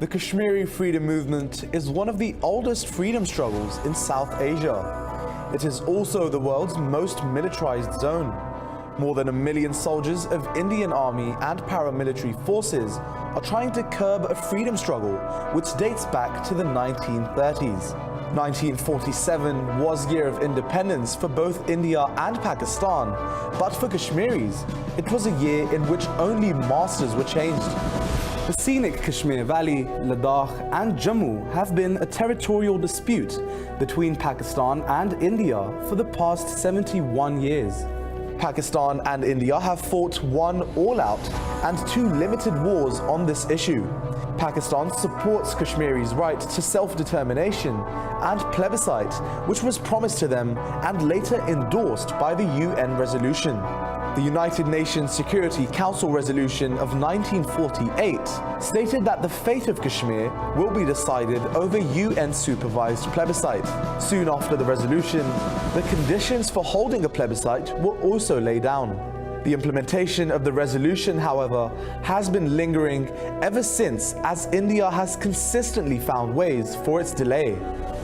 The Kashmiri freedom movement is one of the oldest freedom struggles in South Asia. It is also the world's most militarized zone. More than 1 million soldiers of Indian Army and paramilitary forces are trying to curb a freedom struggle which dates back to the 1930s. 1947 was year of independence for both India and Pakistan, but for Kashmiris, it was a year in which only masters were changed. The scenic Kashmir Valley, Ladakh and Jammu have been a territorial dispute between Pakistan and India for the past 71 years. Pakistan and India have fought one all-out and 2 limited wars on this issue. Pakistan supports Kashmiris' right to self-determination and plebiscite, which was promised to them and later endorsed by the UN resolution. The United Nations Security Council resolution of 1948 stated that the fate of Kashmir will be decided over UN-supervised plebiscite. Soon after the resolution, the conditions for holding a plebiscite were also laid down. The implementation of the resolution, however, has been lingering ever since, as India has consistently found ways for its delay.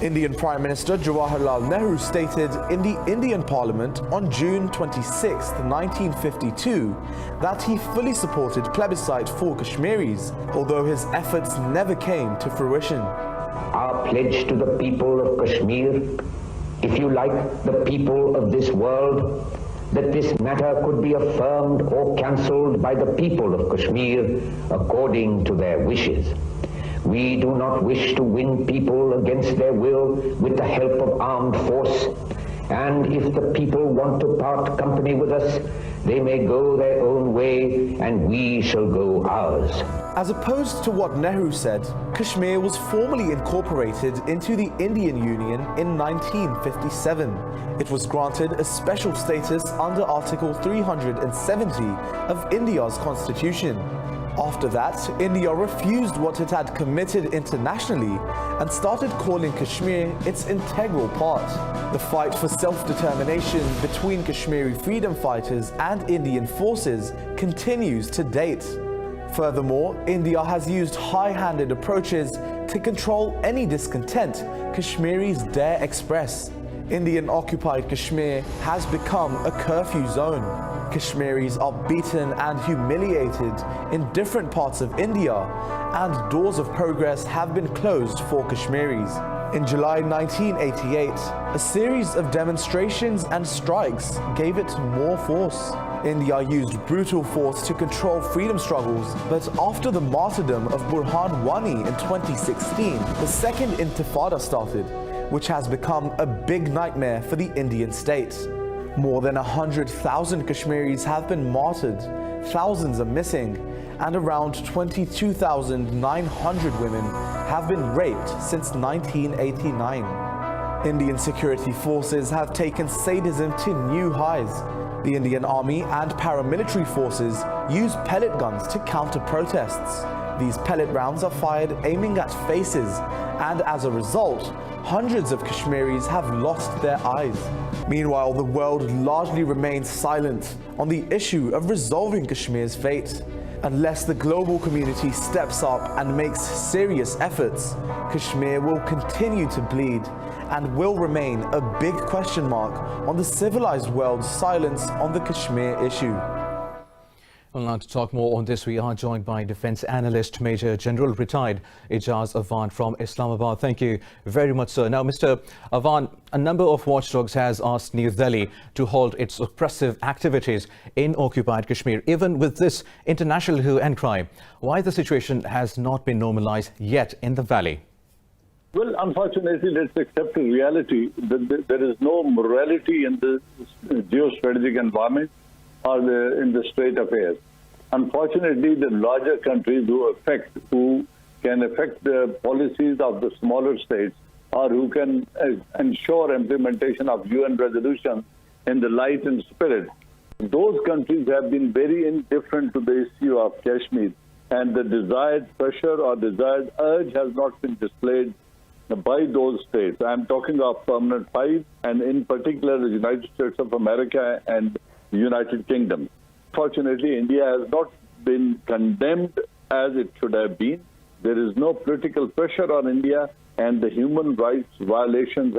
Indian Prime Minister Jawaharlal Nehru stated in the Indian Parliament on June 26, 1952, that he fully supported plebiscite for Kashmiris, although his efforts never came to fruition. Our pledge to the people of Kashmir, if you like, the people of this world, that this matter could be affirmed or cancelled by the people of Kashmir according to their wishes. We do not wish to win people against their will with the help of armed force, and if the people want to part company with us, they may go their own way and we shall go ours. As opposed to what Nehru said, Kashmir was formally incorporated into the Indian Union in 1957. It was granted a special status under Article 370 of India's constitution. After that, India refused what it had committed internationally and started calling Kashmir its integral part. The fight for self-determination between Kashmiri freedom fighters and Indian forces continues to date. Furthermore, India has used high-handed approaches to control any discontent Kashmiris dare express. Indian-occupied Kashmir has become a curfew zone. Kashmiris are beaten and humiliated in different parts of India, and doors of progress have been closed for Kashmiris. In July 1988, a series of demonstrations and strikes gave it more force. India used brutal force to control freedom struggles, but after the martyrdom of Burhan Wani in 2016, the second intifada started, which has become a big nightmare for the Indian state. More than 100,000 Kashmiris have been martyred, thousands are missing, and around 22,900 women have been raped since 1989. Indian security forces have taken sadism to new highs. The Indian Army and paramilitary forces use pellet guns to counter protests. These pellet rounds are fired aiming at faces, and as a result, hundreds of Kashmiris have lost their eyes. Meanwhile, the world largely remains silent on the issue of resolving Kashmir's fate. Unless the global community steps up and makes serious efforts, Kashmir will continue to bleed and will remain a big question mark on the civilized world's silence on the Kashmir issue. Well, now to talk more on this, we are joined by Defence Analyst Major General Retired Ijaz Avan from Islamabad. Thank you very much, sir. Now, Mr. Avan, a number of watchdogs has asked New Delhi to halt its oppressive activities in occupied Kashmir, even with this international hue and cry. Why the situation has not been normalized yet in the valley? Well, unfortunately, let's accept the reality that there is no morality in the geostrategic environment or in the state affairs. Unfortunately, the larger countries who can affect the policies of the smaller states, or who can ensure implementation of UN resolutions in the light and spirit, those countries have been very indifferent to the issue of Kashmir, and the desired pressure or desired urge has not been displayed by those states. I'm talking of Permanent Five, and in particular the United States of America and the United Kingdom. Fortunately, India has not been condemned as it should have been. There is no political pressure on India, and the human rights violations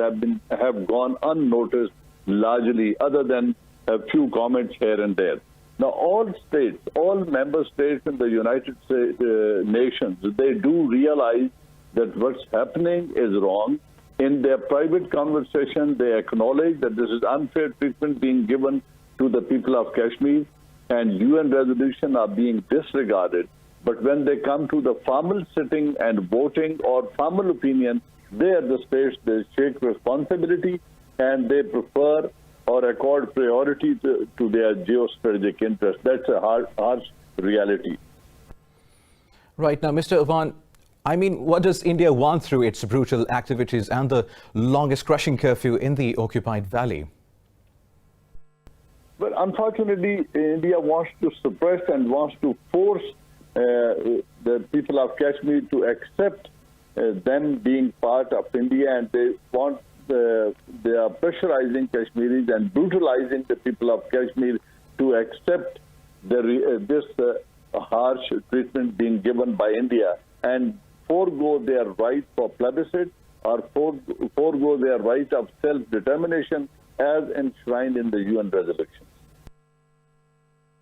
have gone unnoticed largely, other than a few comments here and there. Now, all states, all member states in the United Nations, they do realize that what's happening is wrong. In their private conversation, they acknowledge that this is unfair treatment being given to the people of Kashmir, and UN resolutions are being disregarded. But when they come to the formal sitting and voting or formal opinion, there the states, they take responsibility and they prefer or accord priority to their geostrategic interests. That's a harsh reality. Right. Now, Mr. Avan, I mean, what does India want through its brutal activities and the longest crushing curfew in the occupied valley? But unfortunately, India wants to suppress and wants to force the people of Kashmir to accept them being part of India, and they are pressurizing Kashmiris and brutalizing the people of Kashmir to accept this harsh treatment being given by India and forego their right for plebiscite or forego their right of self-determination as enshrined in the UN resolution.